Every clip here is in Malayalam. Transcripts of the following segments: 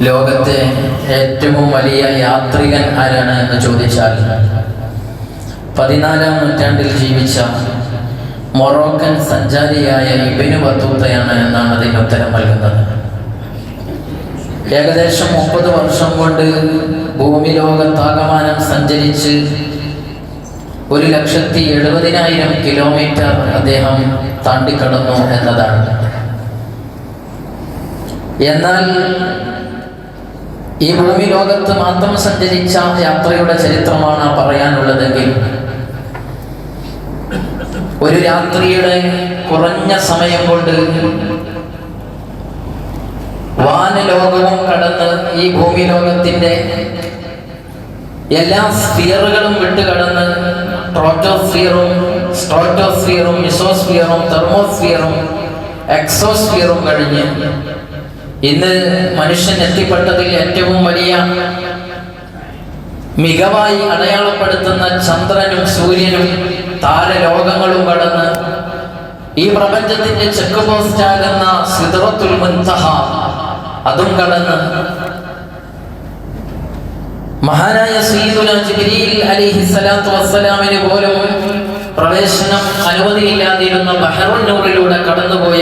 ലോകത്തെ ഏറ്റവും വലിയ യാത്രികൻ ആരാണ് എന്ന് ചോദിച്ചാൽ 14-ാം നൂറ്റാണ്ടിൽ ജീവിച്ച മൊറോക്കൻ സഞ്ചാരിയായ ഇബ്നു ബത്തൂത്തയാണ് എന്നാണ് അതിന് ഉത്തരം നൽകുന്നത്. ഏകദേശം 30 വർഷം കൊണ്ട് ഭൂമി ലോകത്താകമാനം സഞ്ചരിച്ച് 1,70,000 കിലോമീറ്റർ അദ്ദേഹം താണ്ടിക്കടന്നു എന്നതാണ്. എന്നാൽ ഈ ഭൂമി ലോകത്ത് മാത്രം സഞ്ചരിച്ച യാത്രയുടെ ചരിത്രമാണ് പറയാനുള്ളതെങ്കിൽ ഒരു രാത്രിയുടെ കുറഞ്ഞ സമയം കൊണ്ട് വാനലോകവും കടന്ന് ഈ ഭൂമി ലോകത്തിന്റെ എല്ലാ സ്ഫിയറുകളും വിട്ടുകടന്ന് ട്രോറ്റോസ്ഫിയറും സ്ട്രോറ്റോസ്ഫിയറും മിസോസ്ഫിയറും തെർമോസ്ഫിയറും എക്സോസ്ഫിയറും കഴിഞ്ഞ് ഇന്ന് മനുഷ്യൻ എത്തിപ്പെട്ടതിൽ ഏറ്റവും വലിയ മികവായി അടയാളപ്പെടുത്തുന്ന ചന്ദ്രനും സൂര്യനും താരലോകങ്ങളും കടന്ന് ഈ പ്രപഞ്ചത്തിന്റെ ചെക്ക് പോസ്റ്റ് ആകുന്ന സിദ്റത്തുൽ മുൻതഹ അതും കടന്ന് മഹാനായ സയ്യിദുനാ ജിബ്രീൽ അലൈഹിസ്സലാത്തു വസ്സലാമിന് പോലും പ്രവേശനം അനുമതിയില്ലാതിരുന്ന ബഹറുൻ നൂറിലൂടെ കടന്നുപോയ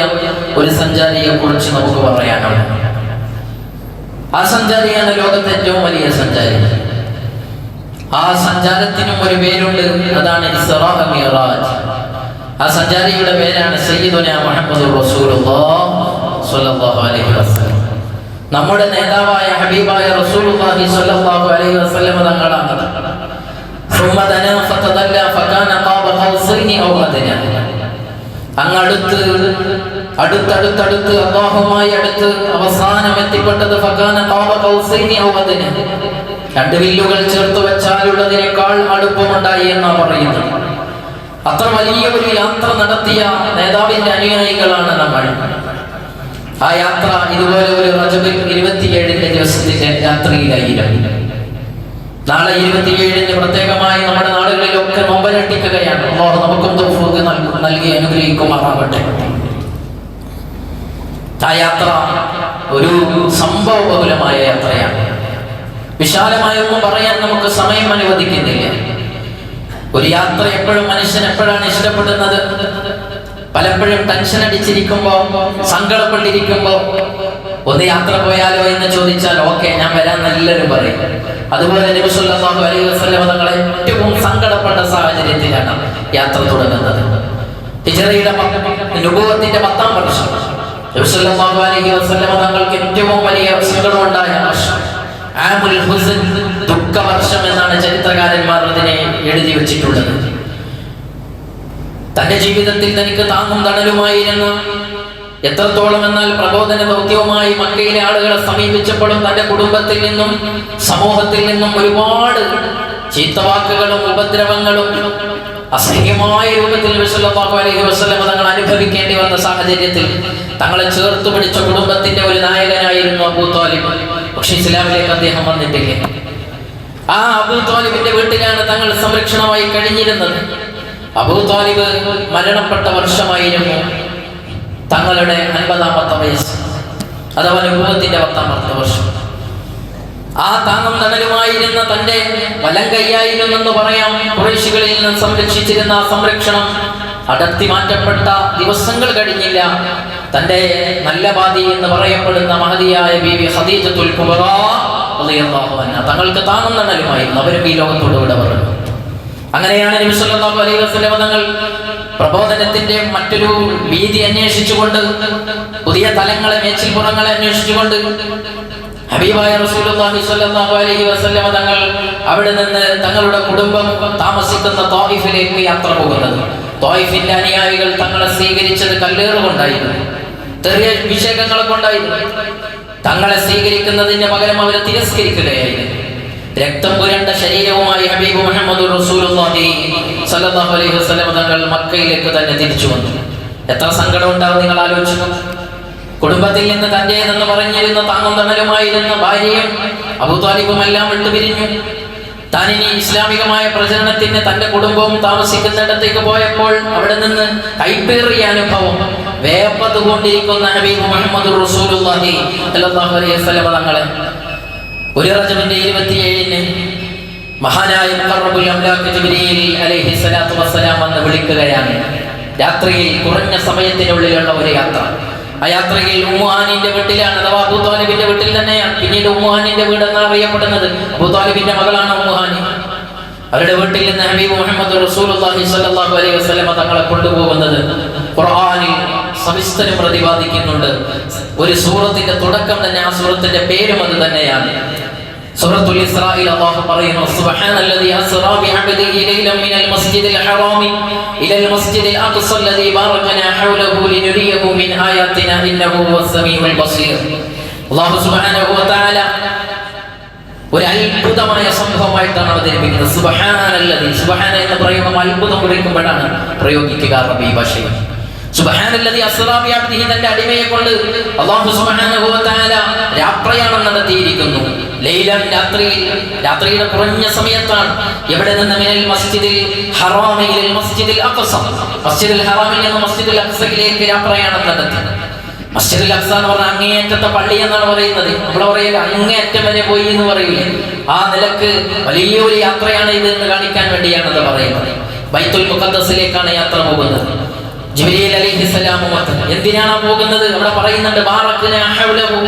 ഒരു സഞ്ചാരിയെ കുറിച്ച് നമുക്ക് പറയാനുണ്ട്. ആ സഞ്ചാരിയാണ് ലോകത്തെ ഏറ്റവും വലിയ സഞ്ചാരി. ആ സഞ്ചാരത്തിനും ഒരു പേരുണ്ട്, അതാണ് ഇസ്റാ മിഅ്റാജ്. ആ സഞ്ചാരിയുടെ പേരാണ് സയ്യിദുനാ മുഹമ്മദുർ റസൂലുള്ളാഹി സ്വല്ലല്ലാഹു അലൈഹി വസല്ലം. നമ്മുടെ നേതാവായ ഹബീബായ റസൂലുള്ളാഹി സ്വല്ലല്ലാഹു അലൈഹി വസല്ലം തങ്ങളാണ്. ثم دنا فتدلى فكان قاب قوسين او ادنى. അങ്ങടുത്ത് അടുത്തടുത്തടുത്ത് അല്ലാഹുമായി അടുത്ത് അവസാനം എത്തിപ്പെട്ടത് ഫകാന ഖാബ ഖൗസൈനി ഔ അദ്ന. രണ്ട് വില്ലുകൾ ചേർത്ത് വെച്ചാലുള്ളതിനേക്കാൾ അടുപ്പമുണ്ടായി എന്നാണ് പറയുന്നത്. അത്ര വലിയ ഒരു യാത്ര നടത്തിയ നേതാവിന്റെ അനുയായികളാണ് നമ്മൾ. ആ യാത്ര ഇതുപോലെ ഒരു റജബിൽ 27-ന്റെ ദിവസത്തിന്റെ രാത്രിയിലായിരുന്നു. നാളെ 27-ന് പ്രത്യേകമായി നമ്മുടെ നാടുകളിലൊക്കെ നോമ്പനുഷ്ഠിക്കുകയാണ്. അല്ലാഹു നമുക്കും തൗഫീഖ് നൽകി അനുഗ്രഹിക്കുമാറാകട്ടെ. ആ യാത്ര ഒരു സംഭവബഹുലമായ യാത്രയാണ്. വിശാലമായൊന്നും പറയാൻ നമുക്ക് സമയം അനുവദിക്കുന്നില്ല. ഒരു യാത്ര എപ്പോഴും മനുഷ്യൻ എപ്പോഴാണ് ഇഷ്ടപ്പെടുന്നത്? പലപ്പോഴും ടെൻഷൻ അടിച്ചിരിക്കുമ്പോ, സങ്കടപ്പെട്ടിരിക്കുമ്പോ ഒന്ന് യാത്ര പോയാലോ എന്ന് ചോദിച്ചാൽ ഓക്കെ ഞാൻ വരാൻ എല്ലാവരും പറയും. അതുപോലെ നബി സല്ലല്ലാഹു അലൈഹി വസല്ലം തങ്ങൾ ഏറ്റവും സങ്കടപ്പെട്ട സാഹചര്യത്തിലാണ് യാത്ര തുടങ്ങുന്നത്. ഹിജ്റയുടെ നുബുവത്തിന്റെ 10-ാം വർഷം നബി സല്ലല്ലാഹു അലൈഹി വസല്ലം തങ്ങൾക്ക് ഏറ്റവും വലിയ സങ്കടമുണ്ടായ വർഷം, ആമുൽ ഹുസ്ൻ, ദുഃഖവർഷം എന്നാണ് ചരിത്രകാരന്മാർ അതിനെ എഴുതി വെച്ചിട്ടുള്ളത്. തന്റെ ജീവിതത്തിൽ തനിക്ക് താങ്ങും തണലുമായിരുന്ന, എത്രത്തോളം എന്നാൽ പ്രബോധന ദൗത്യവുമായി മക്കയിലെ ആളുകളെ സമീപിച്ചപ്പോഴും തന്റെ കുടുംബത്തിൽ നിന്നും സമൂഹത്തിൽ നിന്നും ഒരുപാട് ചീത്തവാക്കുകളും ഉപദ്രവങ്ങളും അസഹ്യമായ രൂപത്തിൽ നബി സല്ലല്ലാഹു അലൈഹി വസല്ലം തങ്ങൾ അനുഭവിക്കേണ്ടി വന്ന സാഹചര്യത്തിൽ തങ്ങളെ ചേർത്ത് പിടിച്ച കുടുംബത്തിന്റെ ഒരു നായകനായിരുന്നു അബൂ ത്വാലിബ്. പക്ഷേ ഇസ്ലാമിലേക്ക് അദ്ദേഹം വന്നിട്ടില്ല. ആ അബൂ ത്വാലിബിന്റെ വീട്ടിലാണ് തങ്ങൾ സംരക്ഷണമായി കഴിഞ്ഞിരുന്നത്. അബൂ ത്വാലിബ് മരണപ്പെട്ട വർഷമായിരുന്നു തങ്ങളുടെ 50-ാമത്തെ വയസ്സ്, അഥവാ നുബുവത്തിന്റെ 10-ാമത്തെ വർഷം. ആ താങ്ങും തണലുമായിരുന്ന തന്റെ വലം കൈയായിരുന്നെന്ന് പറയാം ഖുറൈശികളിൽ നിന്ന് സംരക്ഷിച്ചിരുന്ന ആ സംരക്ഷണം അടർത്തി മാറ്റപ്പെട്ട ദിവസങ്ങൾ കഴിഞ്ഞില്ല. തന്റെ നല്ല വാദി എന്ന് പറയപ്പെടുന്ന മഹദിയായ ബീവി ഖദീജത്തുൽ കുബ്ര റളിയല്ലാഹു അൻഹ തങ്ങൾക്ക് താങ്ങും തണലുമായിരുന്നു. അവരും ഈ ലോകത്തോട് വിട പറഞ്ഞു. അങ്ങനെയാണ് നബി സല്ലല്ലാഹു അലൈഹി വസല്ലം തങ്ങൾ പ്രബോധനത്തിന്റെ മറ്റൊരു വീതി അന്വേഷിച്ചുകൊണ്ട്, പുതിയ തലങ്ങളെ, മേച്ചിൽപ്പുറങ്ങളെ അന്വേഷിച്ചുകൊണ്ട് ഹബീബായ റസൂലുള്ളാഹി സ്വല്ലല്ലാഹു അലൈഹി വസല്ലം തങ്ങൾ അവിടെ നിന്ന് തങ്ങളുടെ കുടുംബം താമസിക്കുന്ന ത്വായിഫിലേക്ക് യാത്ര പോകുന്നത്. ത്വായിഫിന്റെ അനുയായികൾ തങ്ങളെ സ്വീകരിച്ചത് കല്ലേറ് കൊണ്ടായിരുന്നു, ചെറിയ വിഷയങ്ങളെ കൊണ്ടായിരുന്നു. തങ്ങളെ സ്വീകരിക്കുന്നതിന്റെ പകരം അവരെ തിരസ്കരിക്കുകയായിരുന്നു. രക്തം പുരണ്ട ശരീരവുമായി ഹബീബ് മുഹമ്മദുർ റസൂലുള്ളാഹി സ്വല്ലല്ലാഹു അലൈഹി വസല്ലം തങ്ങൾ മക്കയിലേക്ക് തന്നെ തിരിച്ചു വന്നു. എത്ര സങ്കടം ഉണ്ടാവും നിങ്ങൾ ആലോചിച്ചു. കുടുംബത്തിൽ നിന്ന് തന്റേതെന്ന് പറഞ്ഞിരുന്ന താങ്ങും തണലുമായിരുന്ന ഭാര്യയും അബൂ ത്വാലിബും എല്ലാം വിട്ടുപിരിഞ്ഞു. താനിനി ഇസ്ലാമികമായ പ്രചരണത്തിന് തന്റെ കുടുംബവും താമസിക്കുന്നിടത്തേക്ക് പോയപ്പോൾ അവിടെ നിന്ന് കൈപ്പേറിയ അനുഭവം, വേപ്പതുകൊണ്ടിരിക്കുന്ന ഹബീബ് മുഹമ്മദ് റസൂലുള്ളാഹി സ്വല്ലല്ലാഹു അലൈഹി വസല്ലം തങ്ങളെ ഒരു റജബിന്റെ 27-ന് മഹാനായ മുഖറബുൽ അംലാഖ് ജിബ്രീൽ അലൈഹി സ്വലാത്തു വസ്സലാം എന്ന് വിളിക്കുകയാണ്. രാത്രിയിൽ കുറഞ്ഞ സമയത്തിനുള്ളിലുള്ള ഒരു യാത്ര. ആ യാത്രയിൽ ഉമ്മു ഹാനിന്റെ വീട്ടിലാണ്, അഥവാ അബൂ ത്വാലിബിന്റെ വീട്ടിൽ തന്നെയാണ്. പിന്നീട് ഉമ്മു ഹാനിന്റെ വീട് എന്നാണ് അറിയപ്പെടുന്നത്. അബൂ ത്വാലിബിന്റെ മകളാണ് ഉമ്മു ഹാനി. അവരുടെ വീട്ടിൽ നിന്ന് ഹബീബ് മുഹമ്മദ് റസൂലുള്ളാഹി സ്വല്ലല്ലാഹു അലൈഹി വസല്ലം തങ്ങളെ കൊണ്ടുപോകുന്നത് ഖുർആനിൽ സവിസ്തരം പ്രതിപാദിക്കുന്നുണ്ട്. ഒരു സൂറത്തിന്റെ തുടക്കം തന്നെ, ആ സൂറത്തിന്റെ പേരും അത് തന്നെയാണ്. സൂറത്തുൽ ഇസ്രായിൽ അല്ലാഹു പറയുന്നു, സുബ്ഹാനല്ലദീ അസ്റാ ബിഅബ്ദിഹി ലൈലൻ മിനൽ മസ്ജിദിൽ ഹറാമി ഇലൽ മസ്ജിദിൽ അഖ്സ അല്ലദീ ബാറകനാ ഹൗലഹു ലിനുരിയഹു മിൻ ആയാതിനാ ഇന്നഹു ഹുവസ് സമീഉൽ ബസീർ. അല്ലാഹു സുബ്ഹാനഹു വ തആല ഒരു അത്ഭുതമായ സംഭവമായിട്ടാണ് അവതരിപ്പിക്കുന്നത്. സുബ്ഹാനല്ലദീ, സുബ്ഹാന എന്ന പ്രയോഗം അത്ഭുതം കുറിക്കുമ്പോഴാണ് പ്രയോഗിക്കുക അറബി ഭാഷയിൽ. സുബ്ഹാനല്ലദീ അസ്റാ ബിഅബ്ദിഹി, തന്റെ അടിമയെ കൊണ്ട് അല്ലാഹു സുബ്ഹാനഹു വ തആല യാത്രയാണ് നടത്തിയിരിക്കുന്നു. ലൈലൻ, രാത്രിയുടെ കുറഞ്ഞ സമയത്താണ്. എവിടെ നിന്ന്? മിനൽ മസ്ജിദിൽ ഹറാമി ഇലൽ മസ്ജിദിൽ അഖ്സ, മസ്ജിദുൽ ഹറാമിൽ നിന്ന് മസ്ജിദുൽ അഖ്സയിലേക്ക് യാത്രയാണ് നടത്തി. മസ്ജിദുൽ അഖ്സ എന്ന് പറഞ്ഞാൽ അങ്ങേയറ്റത്തെ പള്ളി എന്നാണ് പറയുന്നത്. നമ്മൾ പറയുക അങ്ങേയറ്റം വരെ പോയി എന്ന് പറയൂലേ, ആ നിലക്ക് വലിയൊരു യാത്രയാണ് ഇത് എന്ന് കാണിക്കാൻ വേണ്ടിയാണ് അത് പറയുന്നത്. ബൈത്തുൽ മുഖദ്ദസിലേക്കാണ് യാത്ര പോകുന്നത്. ജിബ്രീൽ അലൈഹിസ്സലാം എന്തിനാണ് പോകുന്നത്? അവിടെ പറയുന്നുണ്ട് ബാറകനാ ഹൗലഹു,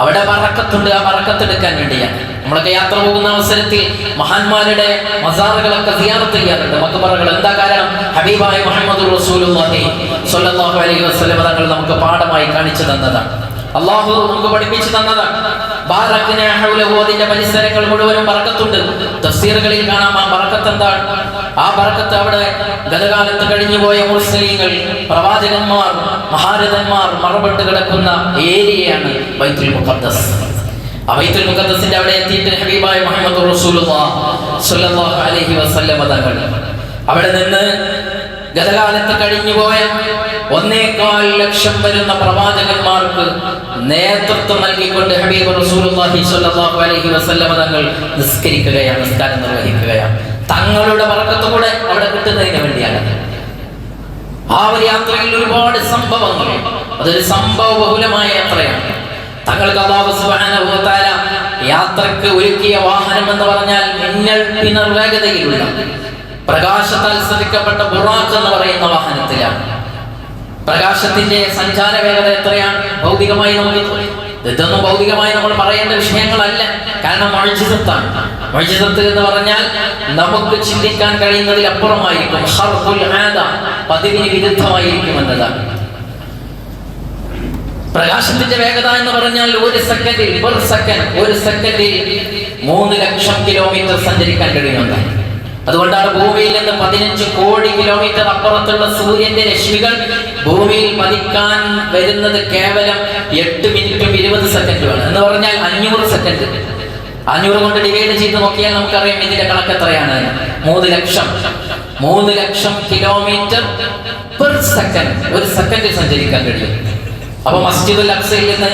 അവിടെ ബറക്കത്തുണ്ട്, ആ ബറക്കത്ത് എടുക്കാൻ വേണ്ടിയാണ്. നമ്മളൊക്കെ യാത്ര പോകുന്ന അവസരത്തിൽ മഹാന്മാരുടെ മസാറുകളൊക്കെ സിയാറത്ത് ചെയ്യാറുണ്ട്, മഖബറകൾ. എന്താ കാരണം? ഹബീബായ മുഹമ്മദ് റസൂലുള്ളാഹി സ്വല്ലല്ലാഹു അലൈഹി വസല്ലം തങ്ങൾ നമുക്ക് പാഠമായി കാണിച്ചു തന്നതാണ്, അല്ലാഹു നമുക്ക് പഠിപ്പിച്ചു തന്നതാണ്. ബാറകനാ ഹൗലഹു, അതിന്റെ പരിസരങ്ങൾ മുഴുവനും ബറക്കത്തുണ്ട്. തഫ്സീറുകളിൽ കാണാം ആ ബറക്കത്ത് എന്താണ്. ആ ബറക്കത്ത് അവിടെ ഗതകാലത്ത് കഴിഞ്ഞുപോയ മുർസലീങ്ങൾ, പ്രവാചകന്മാർ, മഹാരഥന്മാർ മറപ്പെട്ട് കിടക്കുന്ന ഏരിയയാണ് ബൈത്തുൽ മുഖദ്ദസ്. ആ ബൈത്തുൽ മുഖദ്ദസിന്റെ അവിടെ എത്തിയിട്ട് ഹബീബായ മുഹമ്മദ് റസൂലുള്ളാഹി സ്വല്ലല്ലാഹു അലൈഹി വസല്ലം തങ്ങൾ അവിടെ നിന്ന് ഗതകാലത്ത് കഴിഞ്ഞുപോയ 1.25 ലക്ഷം വരുന്ന പ്രവാചകന്മാർക്ക് നേതൃത്വം നൽകിക്കൊണ്ട് ഹബീബ് റസൂലുള്ളാഹി സ്വല്ലല്ലാഹു അലൈഹി വസല്ലം തങ്ങൾ നിസ്കരിക്കുകയാണ്, നിസ്കാരം നിർവഹിക്കുകയാണ്. തങ്ങളുടെ ബറക്കത്ത് കൂടെ അവിടെ കിട്ടുന്നതിന് വേണ്ടിയാണ്. ആ ഒരു യാത്രയിൽ ഒരുപാട് സംഭവങ്ങൾ, അതൊരു സംഭവ ബഹുലമായ യാത്രയാണ്. തങ്ങൾക്ക് അല്ലാഹു സുബ്ഹാനഹു വ തആല യാത്രക്ക് ഒരുക്കിയ വാഹനം എന്ന് പറഞ്ഞാൽ മിന്നൽ പിണർ വേഗതയിലുള്ള പ്രകാശത്താൽ സൃഷ്ടിക്കപ്പെട്ട ബുറാഖ് എന്ന് പറയുന്ന വാഹനത്തിലാണ്. പ്രകാശത്തിന്റെ സഞ്ചാര വേഗത എത്രയാണ്? ഭൗതികമായി ഇതൊന്നും ഭൗതികമായി നമ്മൾ പറയേണ്ട വിഷയങ്ങളല്ല. കാരണം മുഅ്ജിസത്താണ്. മുഅ്ജിസത്ത് എന്ന് പറഞ്ഞാൽ നമുക്ക് ചിന്തിക്കാൻ കഴിയുന്നതിൽ അപ്പുറമായിരിക്കും. ഖർഖുൽ ആദ, പതിവിന് വിരുദ്ധമായിരിക്കും എന്നതാണ്. പ്രകാശത്തിന്റെ വേഗത എന്ന് പറഞ്ഞാൽ ഒരു സെക്കൻഡിൽ 3 ലക്ഷം കിലോമീറ്റർ സഞ്ചരിക്കാൻ കഴിയുന്നതാണ്. അതുകൊണ്ടാണ് ഭൂമിയിൽ നിന്ന് 15 കോടി കിലോമീറ്റർ അപ്പുറത്തുള്ള സൂര്യന്റെ രശ്മികൾ ഭൂമിയിൽ പതിക്കാൻ വരുന്നത് കേവലം 8 മിനിറ്റും 20 സെക്കൻഡുമാണ്. എന്ന് പറഞ്ഞാൽ 500 സെക്കൻഡ്. 500 കൊണ്ട് ഡിവൈഡ് ചെയ്ത് നോക്കിയാൽ നമുക്കറിയാം ഇതിന്റെ കണക്ക് എത്രയാണ്. 3 ലക്ഷം കിലോമീറ്റർ പെർ സെക്കൻഡ്, ഒരു സെക്കൻഡിൽ സഞ്ചരിക്കാൻ കഴിയും. അപ്പൊ മസ്ജിദുൽ അഖ്സയിൽ നിന്ന്,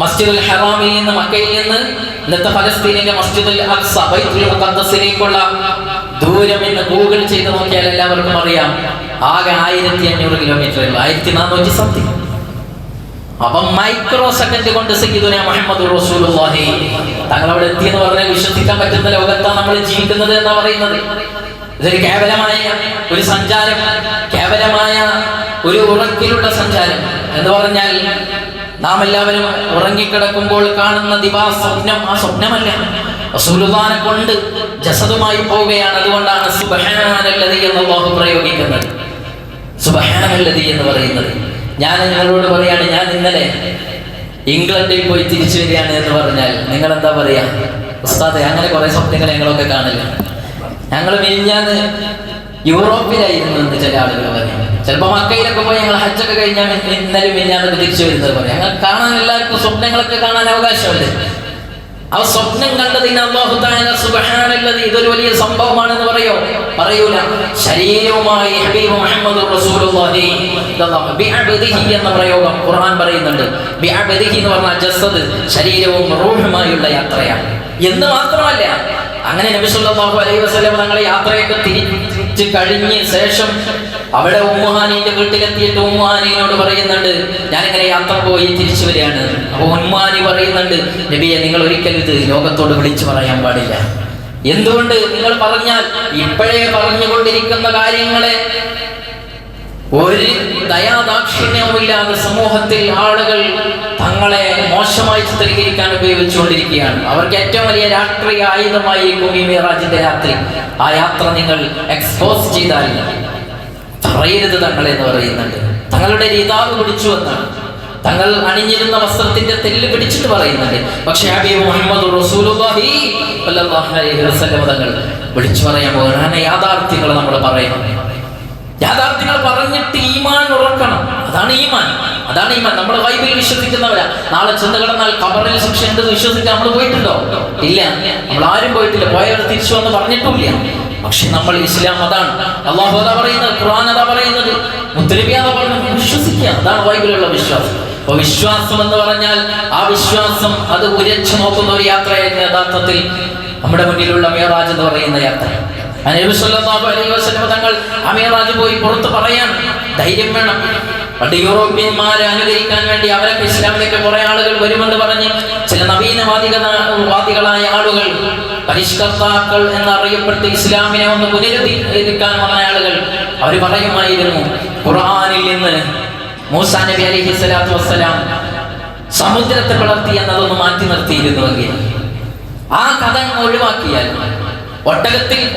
മസ്ജിദുൽ ഹറാമിൽ നിന്ന്, മക്കയിൽ നിന്ന് ഇന്നത്തെ ഫലസ്തീനിന്റെ മസ്ജിദുൽ അഖ്സ ബൈത്തുൽ മുഖദ്ദസിലേക്കുള്ള ദൂരം എന്ന് ഗൂഗിൾ ചെയ്ത് നോക്കിയാൽ എല്ലാവർക്കും അറിയാം. ആകെ 1500 കിലോമീറ്റർ, 1400 സംതിങ്. അപ്പം മൈക്രോ സെക്കൻഡ് കൊണ്ട് സയ്യിദുനാ മുഹമ്മദ് റസൂലുള്ളാഹി തങ്ങൾ അവിടെ എത്തിയെന്ന് പറഞ്ഞാൽ വിശ്വസിക്കാൻ പറ്റുന്ന ലോകത്താണ് നമ്മൾ ജീവിക്കുന്നത് എന്നാ പറയുന്നത്. ഇതൊരു കേവലമായ ഒരു സഞ്ചാരം, കേവലമായ ഒരു ഉറക്കിലുള്ള സഞ്ചാരം എന്ന് പറഞ്ഞാൽ നാം എല്ലാവരും ഉറങ്ങിക്കിടക്കുമ്പോൾ കാണുന്ന ദിവാസ്വപ്നം ആ സ്വപ്നമല്ല, റസൂലുള്ളാഹിനെ കൊണ്ട് ജസദുമായി പോവുകയാണ്. അതുകൊണ്ടാണ് സുബ്ഹാനല്ലദീ എന്ന് അല്ലാഹു പ്രയോഗിക്കുന്നത്. സുബ്ഹാനല്ലദീ എന്ന് പറയുന്നത്. ഞാൻ നിങ്ങളോട് പറയാണ്, ഞാൻ ഇന്നലെ ഇംഗ്ലണ്ടിൽ പോയി തിരിച്ചു വരികയാണ് എന്ന് പറഞ്ഞാൽ നിങ്ങൾ എന്താ പറയാ? ഉസ്താദെ, അങ്ങനെ കുറെ സ്വപ്നങ്ങൾ ഞങ്ങളൊക്കെ കാണില്ല. ഞങ്ങൾ മിനിഞ്ഞാന്ന് യൂറോപ്പിലായിരുന്നു എന്ന് ചില ആളുകൾ പറയും. ചിലപ്പോൾ മക്കയിലൊക്കെ പോയി ഞങ്ങൾ ഹജ്ജൊക്കെ കഴിഞ്ഞാൽ ഇന്നലെ മിനിഞ്ഞാന്നൊക്കെ തിരിച്ചു വരുന്നത് പറയാം. ഞങ്ങൾ കാണാൻ, എല്ലാവർക്കും സ്വപ്നങ്ങളൊക്കെ കാണാൻ അവകാശമല്ലേ? ആ സ്വപ്നം കണ്ടതിന് അല്ലാഹു തആല സുബ്ഹാനല്ലദീ ഇതൊരു വലിയ സംഭവമാണെന്ന് പറയൂല. ശരീരവുമായി ഹബീബ് മുഹമ്മദ് റസൂലുള്ളാഹി ബിഅബ്ദിഹി എന്ന പ്രയോഗം ഖുർആൻ പറയുന്നുണ്ട്. ബിഅബ്ദിഹി എന്ന് പറഞ്ഞാൽ ജസദ്, ശരീരവും റൂഹുമായുള്ള യാത്രയാണ് എന്ന് മാത്രമല്ല, അങ്ങനെ നബി സല്ലല്ലാഹു അലൈഹി വസല്ലം തങ്ങളെ യാത്രയൊക്കെ കഴിഞ്ഞ ശേഷം അവിടെ ഉമ്മുഹാനിന്റെ വീട്ടിലെത്തിയിട്ട് ഉമ്മുഹാനിയോട് പറയുന്നുണ്ട്, ഞാനിങ്ങനെ യാത്ര പോയി തിരിച്ചു വരികയാണ്. അപ്പൊ ഉമ്മുഹാനി പറയുന്നുണ്ട്, നബിയെ നിങ്ങൾ ഒരിക്കലും ഇത് ലോകത്തോട് വിളിച്ചു പറയാൻ പാടില്ല. എന്തുകൊണ്ട്? നിങ്ങൾ പറഞ്ഞാൽ ഇപ്പോഴേ പറഞ്ഞുകൊണ്ടിരിക്കുന്ന കാര്യങ്ങളെ ഒരു ദയാദാക്ഷിണ്യവുമില്ലാതെ സമൂഹത്തിൽ ആളുകൾ തങ്ങളെ മോശമായി ചിത്രീകരിക്കാൻ ഉപയോഗിച്ചുകൊണ്ടിരിക്കുകയാണ്. അവർക്ക് ഏറ്റവും വലിയ രാഷ്ട്രീയ ആയുധമായിരിക്കും ഈ മിഅ്റാജിന്റെ രാത്രി. ആ യാത്ര നിങ്ങൾ എക്സ്പോസ് ചെയ്താൽ പറയരുത് തങ്ങളെന്ന് പറയുന്നുണ്ട്. തങ്ങളുടെ രിദാവ് പിടിച്ചു എന്നാണ്, തങ്ങൾ അണിഞ്ഞിരുന്ന വസ്ത്രത്തിന്റെ തെല്ല് പിടിച്ചിട്ട് പറയുന്നുണ്ട്. പക്ഷേ ഹബീബ് മുഹമ്മദ് റസൂലുള്ളാഹി സ്വല്ലല്ലാഹു അലൈഹി വസല്ലം തങ്ങൾ വിളിച്ചു പറയാൻ പോകുന്ന യാഥാർത്ഥ്യങ്ങൾ നമ്മൾ പറയണം. യാഥാർത്ഥ്യങ്ങൾ പറഞ്ഞിട്ട് ഈമാൻ ഉറക്കണം. അതാണ് ഈമാൻ. നമ്മൾ ബൈബിളിൽ വിശ്വസിക്കുന്നവരാ. നാളെ ചെന്ന് കിടന്നാൽ ഖബറിൽ ശിക്ഷ ഉണ്ടെന്ന് വിശ്വസിക്കാൻ നമ്മൾ പോയിട്ടുണ്ടോ? ഇല്ല, നമ്മൾ ആരും പോയിട്ടില്ല. പോയവർ തിരിച്ചു വന്ന് പറഞ്ഞിട്ടില്ല. പക്ഷെ നമ്മൾ ഇസ്ലാം അതാണ്, അല്ലാഹു അതാ പറയുന്നത്, ഖുർആൻ അതാ പറയുന്നത്, മുത്തനബി അതാ പറയുന്നത്, വിശ്വസിക്കുക. അതാണ് ബൈബിളിലുള്ള വിശ്വാസം. അപ്പൊ വിശ്വാസം എന്ന് പറഞ്ഞാൽ ആ വിശ്വാസം അത് ഉരച്ചു നോക്കുന്ന ഒരു യാത്രയായിരുന്നു യഥാർത്ഥത്തിൽ നമ്മുടെ മുന്നിലുള്ള മിഅ്റാജ് എന്ന് പറയുന്ന യാത്ര. നബി സല്ലല്ലാഹു അലൈഹി വസല്ലം തങ്ങൾ ആ മിഅ്റാജ് പോയി പുറത്ത് പറയാൻ ധൈര്യം വേണം. പണ്ട് യൂറോപ്യന്മാരെ അനുകരിക്കാൻ വേണ്ടി അവരൊക്കെ ഇസ്ലാമിലേക്ക് കുറെ ആളുകൾ വരുമെന്ന് പറഞ്ഞ് ചില നവീനവാദികളായ ആളുകൾ, പരിഷ്കർത്താക്കൾ എന്നറിയപ്പെട്ട് ഇസ്ലാമിനെ ഒന്ന് പുനരുദ്ധരിക്കാൻ വന്ന ആളുകൾ, അവർ പറയുമായിരുന്നു, ഖുർആനിൽ നിന്ന് മൂസാ നബി അലൈഹി സ്വലാത്തു വസ്സലാം സമുദ്രത്തെ പിളർത്തി എന്നതൊന്ന് മാറ്റി നിർത്തിയിരുന്നുവെങ്കിൽ, ആ കഥ ഒഴിവാക്കിയാൽ,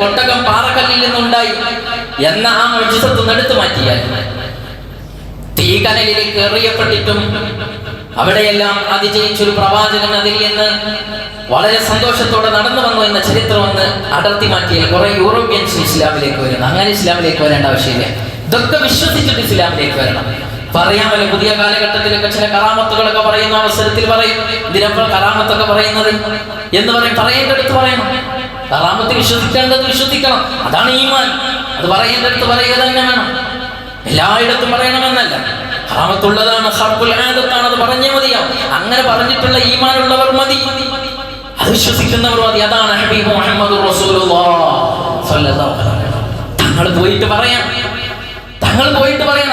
ഒട്ടകം പാറക്കല്ലിൽ നിന്നുണ്ടായി എന്ന ആ മുഅ്ജിസത്ത് എടുത്തു മാറ്റിയാൽ, തീകനലിലേക്ക് എറിയപ്പെട്ടിട്ടും അവിടെയെല്ലാം അതിജയിച്ചൊരു പ്രവാചകൻ അതിൽ നിന്ന് വളരെ സന്തോഷത്തോടെ നടന്നു വന്നു എന്ന ചരിത്രം ഒന്ന് അടർത്തി മാറ്റിയാൽ കുറെ യൂറോപ്യൻസ് ഇസ്ലാമിലേക്ക് വരുന്നു. അങ്ങനെ ഇസ്ലാമിലേക്ക് വരേണ്ട ആവശ്യമില്ല. ഇതൊക്കെ വിശ്വസിച്ചിട്ട് ഇസ്ലാമിലേക്ക് വരണം. പറയാമല്ലോ, പുതിയ കാലഘട്ടത്തിലൊക്കെ ചില കറാമത്തുകളൊക്കെ പറയുന്ന അവസരത്തിൽ പറയും, ഇതിനപ്പുറം കറാമത്തൊക്കെ പറയുന്നത് എന്ന് പറയും. പറയേണ്ടടുത്ത് പറയണം. കറാമത്ത് വിശ്വസിക്കേണ്ടത് വിശ്വസിക്കണം. അതാണ് ഈമാൻ. അത് പറയേണ്ടടുത്ത് പറയുക തന്നെ വേണം. എല്ലായിടത്തും പറയണമെന്നല്ല. കറാമത്തുള്ളതാണ്, ഖർബുൽ ആദത്താണ്, അത് പറഞ്ഞേ മതിയാവും. അങ്ങനെ പറഞ്ഞിട്ടുള്ള ഈമാനുള്ളവർ മതി, അത് വിശ്വസിക്കുന്നവർ മതി. അതാണ് ഹബീബ് മുഹമ്മദ് റസൂലുള്ളാഹി സ്വല്ലല്ലാഹു അലൈഹി വസല്ലം. തങ്ങൾ പോയിട്ട് പറയാം.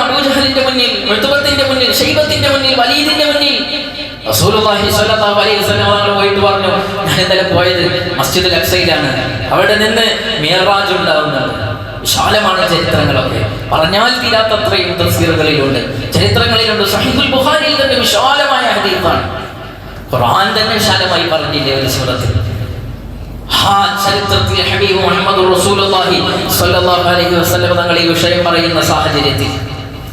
അബൂജഹലിന്റെ മുന്നിൽ, ഉത്ബത്തിന്റെ മുന്നിൽ, ശൈബത്തിന്റെ മുന്നിൽ, വലീദിന്റെ മുന്നിൽ റസൂലുള്ളാഹി സ്വല്ലല്ലാഹു അലൈഹി വസല്ലം തങ്ങൾ പോയിട്ട് പറഞ്ഞു, ഞാൻ ഇന്നലെ പോയത് മസ്ജിദുൽ അഖ്സയിലാണ്. അവിടെ നിന്ന് മിഅ്റാജ് ഉണ്ടാവുന്നുണ്ട്. വിശാലമാണ് ചരിത്രങ്ങളൊക്കെ, പറഞ്ഞാൽ തീരാത്തത്രയും തഫ്സീറുകളിലുണ്ട്, ചരിത്രങ്ങളിലുണ്ട്. സഹീഹുൽ ബുഖാരിയിൽ തന്നെ വിശാലമായ ഹദീസാണ്. ഖുർആൻ തന്നെ വിശാലമായി പറഞ്ഞില്ലേ ഒരു സൂറത്തിൽ. ആ ചരിത്രത്തിൽ ഹബീബ് മുഹമ്മദ് റസൂലുള്ളാഹി സ്വല്ലല്ലാഹു അലൈഹി വസല്ലം തങ്ങൾ ഈ വിഷയം പറയുന്ന സാഹചര്യത്തിൽ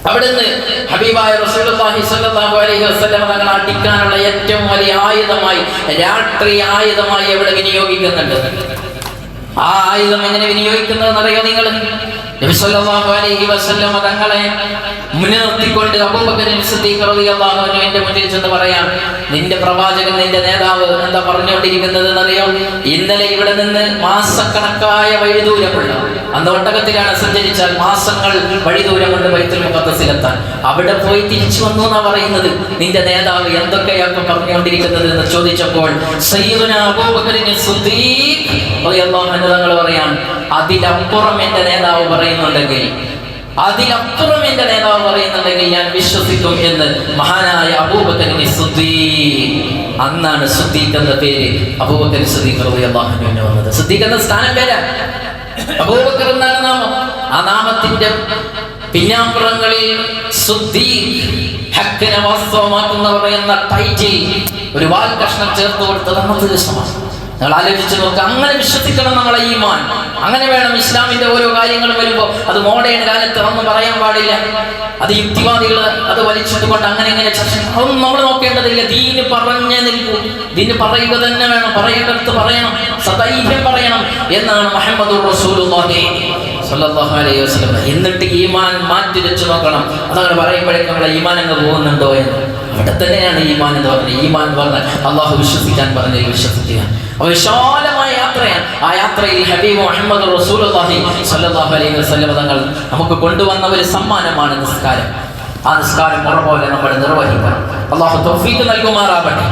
അവിടുന്ന് ഹബീബായ റസൂലുള്ളാഹി സ്വല്ലല്ലാഹു അലൈഹി വസല്ലം തങ്ങൾ അടിക്കാനുള്ള ഏറ്റവും വലിയ ആയുധമായി, രാഷ്ട്രീയ ആയുധമായി അവിടെ വിനിയോഗിക്കുന്നുണ്ട്. ആ ആയുധം എങ്ങനെ വിനിയോഗിക്കുന്നതെന്ന് അറിയോ നിങ്ങൾ? നബി സല്ലല്ലാഹു അലൈഹി വസല്ലം തങ്ങളെ മുൻനിർത്തിക്കൊണ്ട് അബൂബക്കർ സിദ്ദീഖ് റളിയല്ലാഹു അൻഹുവിന്റെ മുന്നിൽ ചെന്ന് പറയാൻ, നിന്റെ പ്രവാചകൻ, നിന്റെ നേതാവ് എന്താ പറഞ്ഞുകൊണ്ടിരിക്കുന്നത് എന്നറിയോ? ഇന്നലെ ഇവിടെ നിന്ന് മാസക്കണക്കായ വഴിദൂരമുള്ള, അന്ന് ഒട്ടകത്തിലാണ് സഞ്ചരിച്ചാൽ മാസങ്ങൾ വഴിദൂരമുണ്ട് ബൈത്തുൽ മുഖദ്ദസിലെത്താൻ. അവിടെ പോയി തിരിച്ചു വന്നു എന്നാ പറയുന്നത്. നിന്റെ നേതാവ് എന്തൊക്കെയാണ് പറഞ്ഞുകൊണ്ടിരിക്കുന്നത് എന്ന് ചോദിച്ചപ്പോൾ സയ്യിദുനാ അബൂബക്കർ സിദ്ദീഖ് റളിയല്ലാഹു അൻഹു തങ്ങൾ പറയാൻ, അതിലപ്പുറം എന്റെ നേതാവ് പറയുന്നുണ്ടെങ്കിൽ, ഞാൻ വിശ്വസിക്കും എന്ന് മഹാനായ അബൂബക്കർ സിദ്ദീഖ്. അന്നാണ് സിദ്ദീഖ് എന്ന പേര് അബൂബക്കർ സിദ്ദീഖ് റളിയല്ലാഹു അൻഹു വന്നത്. സിദ്ദീഖ് എന്ന സ്ഥാനം പേരാണ്. അബൂബക്കർ എന്നാണ് നാമം. ആ നാമത്തിന്റെ പിന്നാമ്പുറങ്ങളിൽ സിദ്ദീഖ്, ഹക്കിനെ വാസ്തവമാക്കുന്നവർ എന്ന ടൈറ്റിൽ ഒരു വാൽ കഷ്ണം ചേർത്ത് കൊടുത്തത് അന്നത്തെ ദിവസമാണ്. നിങ്ങൾ ആലോചിച്ച് നോക്കുക. അങ്ങനെ വിശ്വസിക്കണം നമ്മളെ ഈമാൻ. അങ്ങനെ വേണം. ഇസ്ലാമിന്റെ ഓരോ കാര്യങ്ങളും വരുമ്പോൾ അത് മോഡേൺ കാലത്ത് ഒന്നും പറയാൻ പാടില്ല. അത് യുക്തിവാദികൾ അത് വലിച്ചെടുക്കൊണ്ട് അങ്ങനെ ഇങ്ങനെ ചർച്ച, അതൊന്നും നമ്മൾ നോക്കേണ്ടതില്ല. ദീന് പറഞ്ഞേ നിൽക്കൂ. ദീന് പറയുക തന്നെ വേണം. പറയേണ്ടടുത്ത് പറയണം, സദൈര്യം പറയണം എന്നാണ് മുഹമ്മദുർ റസൂലുള്ളാഹി സ്വല്ലല്ലാഹു അലൈഹി വസല്ലം. എന്നിട്ട് ഈമാൻ മാറ്റി വെച്ച് നോക്കണം. അതങ്ങനെ പറയുമ്പോഴേക്കും നമ്മളെ ഈമാൻ അങ്ങ് പോകുന്നുണ്ടോ എന്ന്. അവിടെ തന്നെയാണ് ഈമാൻ എന്ന് പറഞ്ഞത്. ഈമാൻ എന്ന് പറഞ്ഞാൽ അള്ളാഹു വിശ്വസിക്കാൻ പറഞ്ഞാൽ വിശ്വസിക്കുക. വിശാലമായ യാത്രയാണ്. ആ യാത്രയിൽ ഹബീബ് മുഹമ്മദ് റസൂലുള്ളാഹി സ്വല്ലല്ലാഹു അലൈഹി വസല്ലം തങ്ങൾ നമുക്ക് കൊണ്ടുവന്ന ഒരു സമ്മാനമാണ് നിസ്കാരം. ആ നിസ്കാരം മുറ പോലെ നമ്മൾ നിർവഹിക്കണം. അള്ളാഹു തൗഫീഖ് നൽകുമാറാവട്ടെ.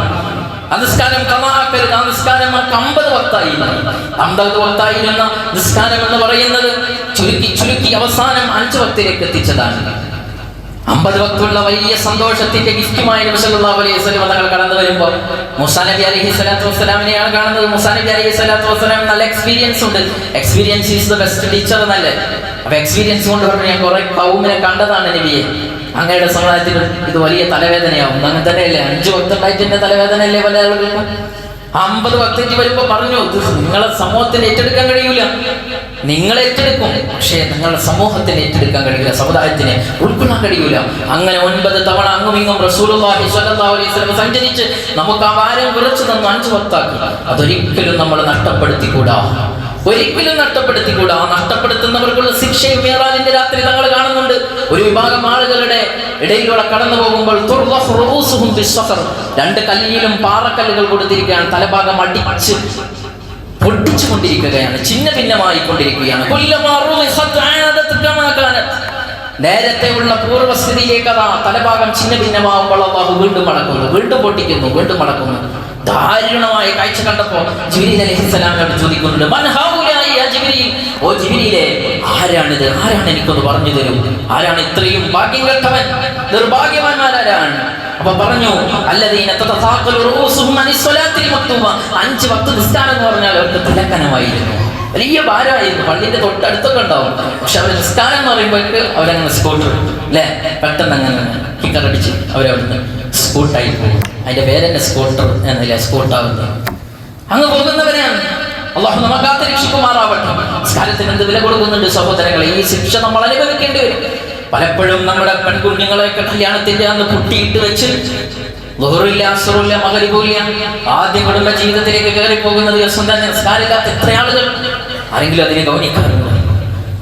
ആ നിസ്കാരം ഖളാഅക്കരുത്. ആ നിസ്കാരം 50 വക്തായിരുന്ന നിസ്കാരം എന്ന് പറയുന്നത് ചുരുക്കി അവസാനം 5 വക്തിലേക്ക് എത്തിച്ചതാണ്. 50 വക്തുള്ള വലിയ സന്തോഷത്തിന്റെ ഗിഫ്റ്റുമായി നബി സല്ലല്ലാഹു അലൈഹി വസല്ലം തങ്ങൾ കടന്നു വരുമ്പോൾ മൂസാ നബി അലൈഹി സ്വലാത്തു വസ്സലാമിനെയാണ് കാണുന്നത്. മൂസാ നബി അലൈഹി സ്വലാത്തു വസ്സലാം നല്ല എക്സ്പീരിയൻസ് ഉണ്ട്. Experience is the best teacher എന്നല്ലേ. അപ്പൊ എക്സ്പീരിയൻസ് കൊണ്ട് പറഞ്ഞു, ഞാൻ കുറെ കൗമിനെ കണ്ടതാണ് നബിയെ, അങ്ങയുടെ സമുദായത്തിൽ ഇത് വലിയ തലവേദനയാവും. അങ്ങനെ തന്നെയല്ലേ 5 വക്തുണ്ടായിട്ട് തലവേദനയല്ലേ പല ആളുകൾക്കും. 50 വക്തിക്ക് വരുമ്പോ പറഞ്ഞു, നിങ്ങളെ സമൂഹത്തിന് ഏറ്റെടുക്കാൻ കഴിയൂല, നിങ്ങൾ ഏറ്റെടുക്കും, പക്ഷേ നിങ്ങളുടെ സമൂഹത്തിന് ഏറ്റെടുക്കാൻ കഴിയില്ല, സമുദായത്തിന് ഉൾക്കൊള്ളാൻ കഴിയൂല. അങ്ങനെ 9 തവണ അങ്ങും ഇങ്ങും റസൂലുള്ളാഹി സ്വല്ലല്ലാഹു അലൈഹി വസല്ലം സഞ്ചരിച്ച് നമുക്ക് ആ ഭാരം കുറച്ചു തന്നു 5 വക്താക്കി. അതൊരിക്കലും നമ്മൾ നഷ്ടപ്പെടുത്തിക്കൂടാ, ഒരിക്കലും നഷ്ടപ്പെടുത്തിക്കൂടാ. നഷ്ടപ്പെടുത്തുന്നവർക്കുള്ള ശിക്ഷയും മിഅ്റാജിന്റെ രാത്രി തങ്ങൾ കാണുന്നുണ്ട്. ഒരു വിഭാഗം ആളുകളുടെ ഇടയിലൂടെ കടന്നു പോകുമ്പോൾ 2 കല്ലിലും പാറക്കല്ലുകൾ കൊടുത്തിരിക്കുകയാണ്. തലഭാഗം അടിച്ച് പൊട്ടിച്ചു കൊണ്ടിരിക്കുകയാണ്, ചിന്ന ഭിന്നമായി കൊണ്ടിരിക്കുകയാണ്. നേരത്തെ ഉള്ള പൂർവ്വസ്ഥിതിയിലേക്ക് അതാ തലഭാഗം ചിന്ന ഭിന്നമാകുമ്പോൾ അല്ലാഹു വീണ്ടും മടക്കുന്നു, വീണ്ടും പൊട്ടിക്കുന്നു, വീണ്ടും മടക്കുന്നു. ദാരുണമായ കാഴ്ച കണ്ടപ്പോ ജിബ്രീൽ അലൈഹിസ്സലാമിനോട് ചോദിക്കുന്നുണ്ട്, മൻ ഹൗലായി യാ ജിബ്രീൽ, ഓ ജിബ്രീലേ, ആരാണിത്? ആരാണ് എനിക്കൊന്ന് പറഞ്ഞു തരൂ, ആരാണ് ഇത്രയും ഭാഗ്യം കെട്ടവൻ, നിർഭാഗ്യവാന്മാരാരാണ്? അപ്പൊ പറഞ്ഞു, അല്ലദീന തതസാഖലു റൂസുഹും അനി സ്വലാത്തിൽ മക്തൂബ. 5 വക്ത് നിസ്കാരം എന്ന് പറഞ്ഞാൽ അവർക്ക് തലക്കനമായിരുന്നു, വലിയ ഭാരമായിരുന്നു. പള്ളിന്റെ തൊട്ടടുത്തൊക്കെ ഉണ്ടാവും, പക്ഷെ അവർ നിസ്കാരം എന്ന് പറയുമ്പോഴേക്ക് അവരങ്ങനെ സ്കൂട്ടർ അല്ലെ, പെട്ടെന്ന് അങ്ങനെ കിക്കറടിച്ച് അവരവിടുന്ന് സ്കൂട്ടായി പോകും. അതിന്റെ പേരെന്നെ സ്കൂട്ടർ എന്നല്ലേ, സ്കൂട്ടാവുന്നത്. അങ്ങ് പോകുന്നവരെയാണ്. അല്ലാഹു നമ്മെ കാത്ത് രക്ഷിക്കുമാറാവട്ടെ. നിസ്കാരത്തിന് എന്ത് വില കൊടുക്കുന്നുണ്ട് സഹോദരങ്ങളെ? ഈ ശിക്ഷ നമ്മൾ അനുഭവിക്കേണ്ടി വരും. പലപ്പോഴും നമ്മുടെ പെൺകുഞ്ഞുങ്ങളെയൊക്കെ കല്യാണത്തിന്റെ അന്ന് കുട്ടിയിട്ട് വെച്ച് ളുഹറില്ല, അസ്റുല്ല, മഗ്രിബില്ല, ആദ്യം കുടുംബ ജീവിതത്തിലേക്ക് കയറി പോകുന്ന ദിവസം തന്നെ നിസ്കാരമില്ലാത്ത എത്ര ആളുകൾ. ആരെങ്കിലും അതിനെ ഗൗനിക്കാറുണ്ടോ?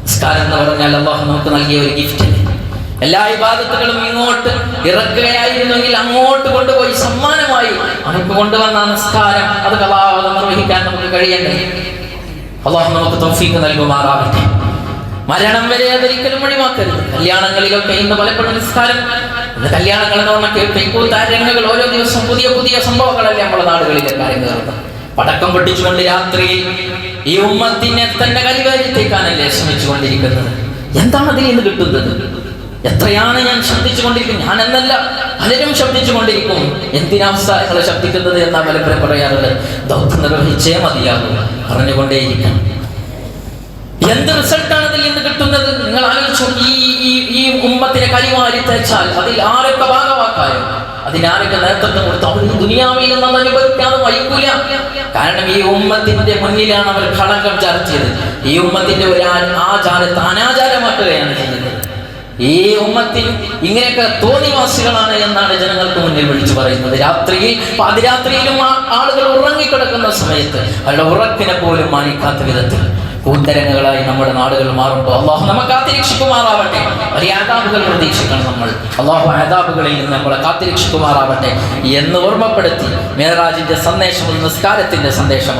നിസ്കാരം എന്ന് പറഞ്ഞാൽ അല്ലാഹു നമുക്ക് നൽകിയ ഒരു ഗിഫ്റ്റ്. എല്ലാ ഇബാദത്തുകളും ഇങ്ങോട്ട് ഇറക്കുകയായിരുന്നെങ്കിൽ അങ്ങോട്ട് കൊണ്ടുപോയി സമ്മാനമായി നമുക്ക് കൊണ്ടുവന്ന നിസ്കാരം അത് ഖളാഅത് നിർവഹിക്കാൻ നമുക്ക് കഴിയണ്ടേ? അല്ലാഹു നമുക്ക് തൗഫീഖ് നൽകുമാറാവട്ടെ. മരണം വരെ അതൊരിക്കലും ഒഴിവാക്കരുത്. കല്യാണങ്ങളിലൊക്കെ ഇന്ന് പലപ്പോഴും നിസ്കാരം, കല്യാണങ്ങൾ എന്ന് പറഞ്ഞാൽ താരങ്ങൾ ഓരോ ദിവസവും പുതിയ പുതിയ സംഭവങ്ങളല്ലേ നമ്മുടെ നാടുകളിലെ കാര്യങ്ങൾ. പടക്കം പൊട്ടിച്ചുകൊണ്ട് രാത്രിയിൽ ഈ ഉമ്മത്തിനെ തന്നെ കരിവാരിത്തേക്കാനല്ലേ ശ്രമിച്ചുകൊണ്ടിരിക്കുന്നത്. എന്താണ് അതിൽ നിന്ന് കിട്ടുന്നത്? എത്രയാണ് ഞാൻ ശബ്ദിച്ചുകൊണ്ടിരിക്കുന്നത്? ഞാൻ എന്നല്ല, പലരും ശബ്ദിച്ചുകൊണ്ടിരിക്കും. എന്തിനാവസ്ഥ നിങ്ങൾ ശബ്ദിക്കുന്നത് എന്നാ പലപ്പോഴും പറയാറുള്ളത്. ദൗത്യം നിർവഹിച്ചേ മതിയാകും, പറഞ്ഞുകൊണ്ടേയിരിക്കണം. എന്ത് റിസൾട്ടാണ് അതിൽ നിന്ന് കിട്ടുന്നത്? നിങ്ങൾ ആലോചിച്ചു. ഈ ഉമ്മത്തിനെ കരിവാരി തേച്ചാൽ അതിൽ ആരൊക്കെ ഭാഗവാക്കായോ, അതിനാരൊക്കെ നേതൃത്വം കൊടുത്തു, അവർ ഈ ദുനിയാവിൽ നിന്നും അനുഭവിക്കാതെ വൈകൂല. കാരണം ഈ ഉമ്മത്തിന്റെ മുന്നിലാണ് അവർ കളങ്കം ചാർത്തിയത്. ഈ ഉമ്മത്തിന്റെ ഒരു ആചാരത്തെ അനാചാരമാക്കുകയാണ് ചെയ്യുന്നത്. ഈ ഉമ്മത്തിൽ ഇങ്ങനെയൊക്കെ തോന്നിവാസികളാണ് എന്നാണ് ജനങ്ങൾക്ക് മുന്നിൽ വിളിച്ചു പറയുന്നത്. രാത്രിയിൽ പാതിരാത്രിയിലും ആളുകൾ ഉറങ്ങിക്കിടക്കുന്ന സമയത്ത് അവരുടെ ഉറക്കിനെ പോലും മാനിക്കാത്ത വിധത്തിൽ കൂത്തരങ്ങുകളായി നമ്മുടെ നാടുകൾ മാറുമ്പോൾ അല്ലാഹു നമ്മെ കാത്തിരക്ഷിക്കുമാറാവട്ടെ. വലിയ ആദാബുകൾ പ്രതീക്ഷിക്കണം നമ്മൾ. അല്ലാഹു ആദാബുകളിൽ നിന്ന് നമ്മളെ കാത്തിരക്ഷിക്കുമാറാവട്ടെ എന്ന് ഓർമ്മപ്പെടുത്തി മിഅ്റാജിന്റെ സന്ദേശം, നിസ്കാരത്തിന്റെ സന്ദേശം